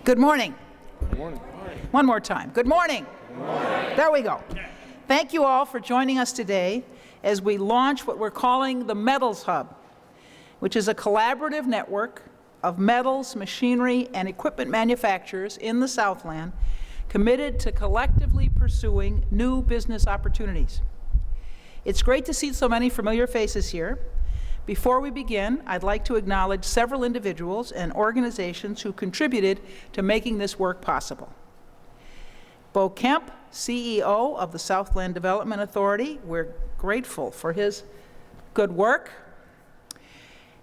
Good morning. Good morning. One more time. Good morning. Good morning. There we go. Thank you all for joining us today as we launch what we're calling the Metals Hub, which is a collaborative network of metals, machinery, and equipment manufacturers in the Southland committed to collectively pursuing new business opportunities. It's great to see so many familiar faces here. Before we begin, I'd like to acknowledge several individuals and organizations who contributed to making this work possible. Kemp, CEO of the Southland Development Authority, we're grateful for his good work.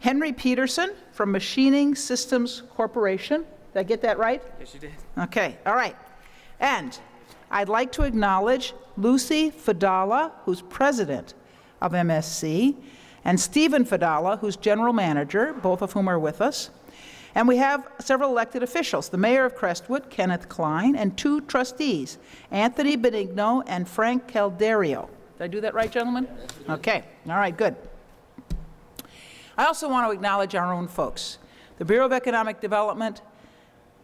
Henry Peterson from Machining Systems Corporation. Did I get that right? Yes, you did. Okay, all right. And I'd like to acknowledge Lucy Fadala, who's president of MSC, and Stephen Fadala, who's general manager, both of whom are with us. And we have several elected officials, the mayor of Crestwood, Kenneth Klein, and two trustees, Anthony Benigno and Frank Calderio. Did I do that right, gentlemen? Okay, all right, good. I also want to acknowledge our own folks. The Bureau of Economic Development,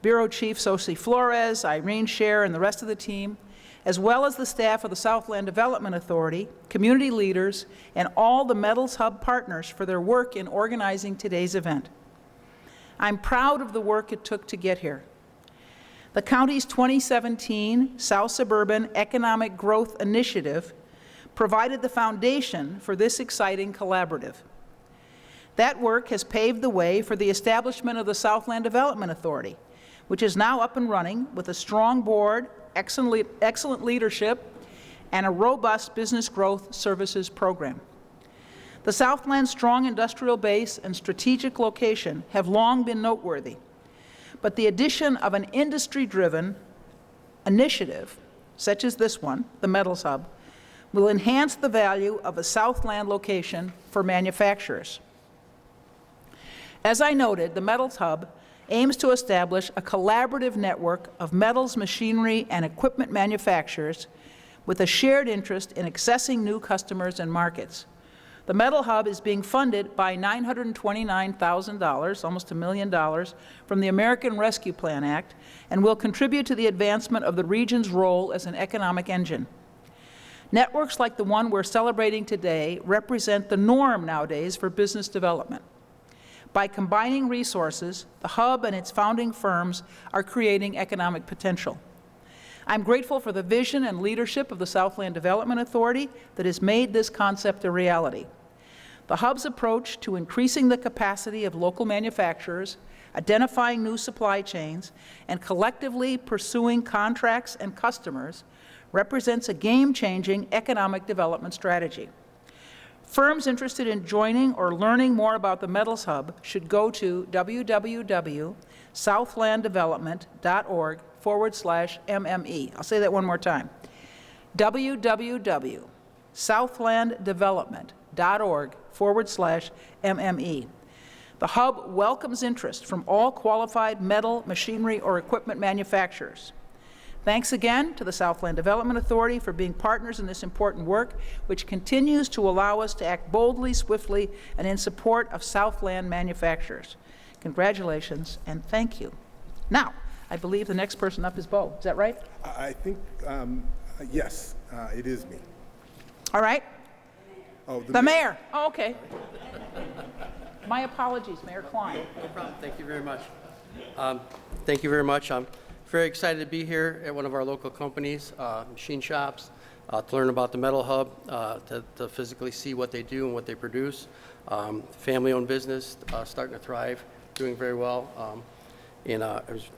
Bureau Chief Sophie Flores, Irene Scher, and the rest of the team, as well as the staff of the Southland Development Authority, community leaders, and all the Metals Hub partners for their work in organizing today's event. I'm proud of the work it took to get here. The county's 2017 South Suburban Economic Growth Initiative provided the foundation for this exciting collaborative. That work has paved the way for the establishment of the Southland Development Authority, which is now up and running with a strong board, excellent leadership, and a robust business growth services program. The Southland's strong industrial base and strategic location have long been noteworthy, but the addition of an industry-driven initiative, such as this one, the Metals Hub, will enhance the value of a Southland location for manufacturers. As I noted, the Metals Hub aims to establish a collaborative network of metals, machinery, and equipment manufacturers with a shared interest in accessing new customers and markets. The Metal Hub is being funded by $929,000, almost $1 million, from the American Rescue Plan Act, and will contribute to the advancement of the region's role as an economic engine. Networks like the one we're celebrating today represent the norm nowadays for business development. By combining resources, the Hub and its founding firms are creating economic potential. I'm grateful for the vision and leadership of the Southland Development Authority that has made this concept a reality. The Hub's approach to increasing the capacity of local manufacturers, identifying new supply chains, and collectively pursuing contracts and customers represents a game-changing economic development strategy. Firms interested in joining or learning more about the Metals Hub should go to www.southlanddevelopment.org/MME. I'll say that one more time. www.southlanddevelopment.org/MME. The Hub welcomes interest from all qualified metal, machinery, or equipment manufacturers. Thanks again to the Southland Development Authority for being partners in this important work, which continues to allow us to act boldly, swiftly, and in support of Southland manufacturers. Congratulations and thank you. Now, I believe the next person up is Bo. Is that right? I think, yes, it is me. All right. Oh, the mayor. Oh, okay. My apologies, Mayor Klein. No problem. Thank you very much. Thank you very much. I'm very excited to be here at one of our local companies, machine shops, to learn about the Metal Hub, to physically see what they do and what they produce. Family-owned business, starting to thrive, doing very well. And it was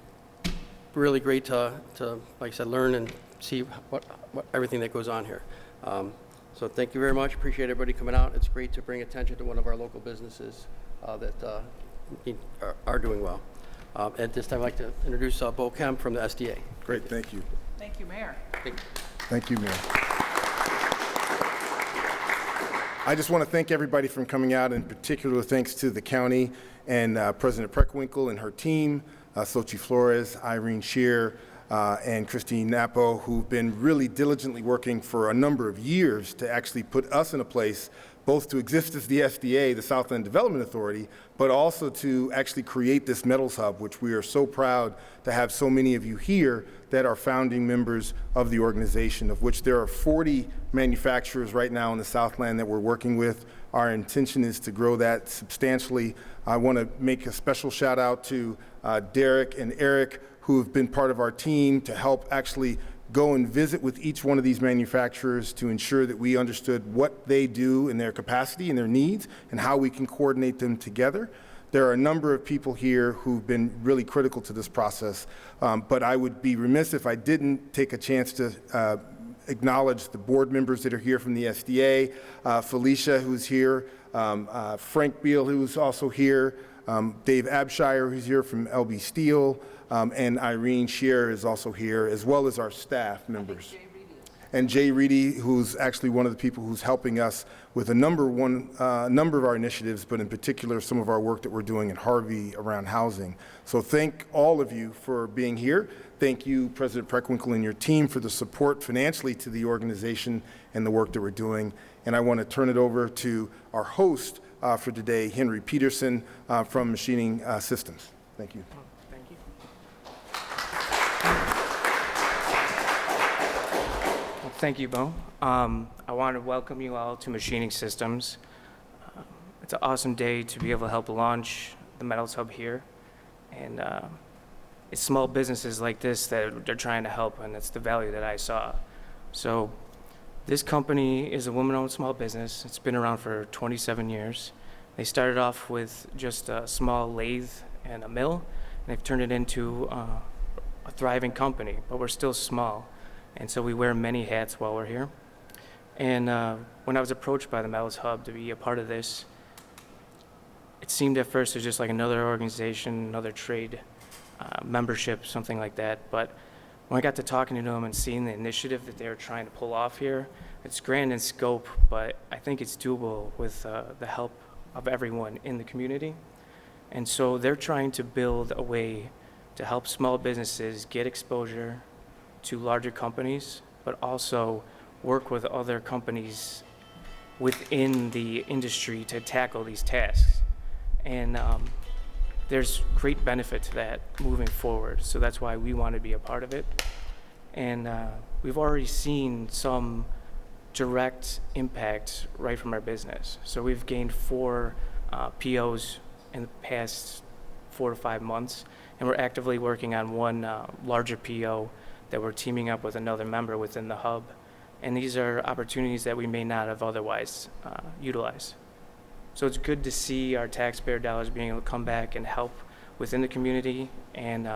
really great to, like I said, learn and see what everything that goes on here. So thank you very much. Appreciate everybody coming out. It's great to bring attention to one of our local businesses that are doing well. At this time, I'd like to introduce Bo Kemp from the SDA. Great, thank you. Thank you, Mayor. Thank you, Mayor. I just want to thank everybody for coming out, in particular thanks to the county and President Preckwinkle and her team, Sophie Flores, Irene Scher, and Christine Napo, who've been really diligently working for a number of years to actually put us in a place both to exist as the SDA, the Southland Development Authority, but also to actually create this metals hub, which we are so proud to have so many of you here that are founding members of the organization, of which there are 40 manufacturers right now in the Southland that we're working with. Our intention is to grow that substantially. I want to make a special shout out to Derek and Eric, who have been part of our team to help actually go and visit with each one of these manufacturers to ensure that we understood what they do in their capacity and their needs and how we can coordinate them together. There are a number of people here who've been really critical to this process, but I would be remiss if I didn't take a chance to acknowledge the board members that are here from the SDA, Felicia, who's here, Frank Beal, who's also here, Dave Abshire, who's here from LB Steel, and Irene Shear is also here, as well as our staff members. And Jay Reedy, who's actually one of the people who's helping us with a number of our initiatives, but in particular some of our work that we're doing in Harvey around housing. So thank all of you for being here. Thank you, President Preckwinkle and your team, for the support financially to the organization and the work that we're doing. And I want to turn it over to our host for today, Henry Peterson from Machining Systems. Thank you. Thank you. Well, thank you, Bo. I want to welcome you all to Machining Systems. It's an awesome day to be able to help launch the Metals Hub here. And it's small businesses like this that they're trying to help, and that's the value that I saw. So this company is a woman-owned small business. It's been around for 27 years. They started off with just a small lathe and a mill, and they've turned it into a thriving company, but we're still small. And so we wear many hats while we're here. And when I was approached by the Metals Hub to be a part of this, it seemed at first it was just like another organization, another trade membership, something like that. But when I got to talking to them and seeing the initiative that they were trying to pull off here, it's grand in scope, but I think it's doable with the help of everyone in the community. And so they're trying to build a way to help small businesses get exposure to larger companies, but also work with other companies within the industry to tackle these tasks. And there's great benefit to that moving forward. So that's why we want to be a part of it. And we've already seen some direct impact right from our business. So we've gained 4 POs in the past 4 to 5 months, and we're actively working on one larger PO that we're teaming up with another member within the hub. And these are opportunities that we may not have otherwise utilized. So it's good to see our taxpayer dollars being able to come back and help within the community and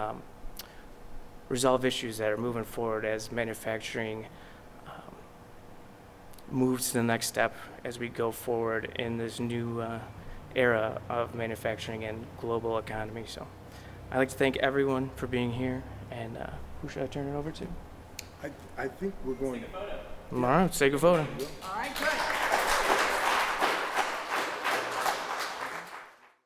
resolve issues that are moving forward as manufacturing moves to the next step as we go forward in this new era of manufacturing and global economy. So I'd like to thank everyone for being here, and who should I turn it over to? I think we're going to... All right, let's take a photo. All right, good.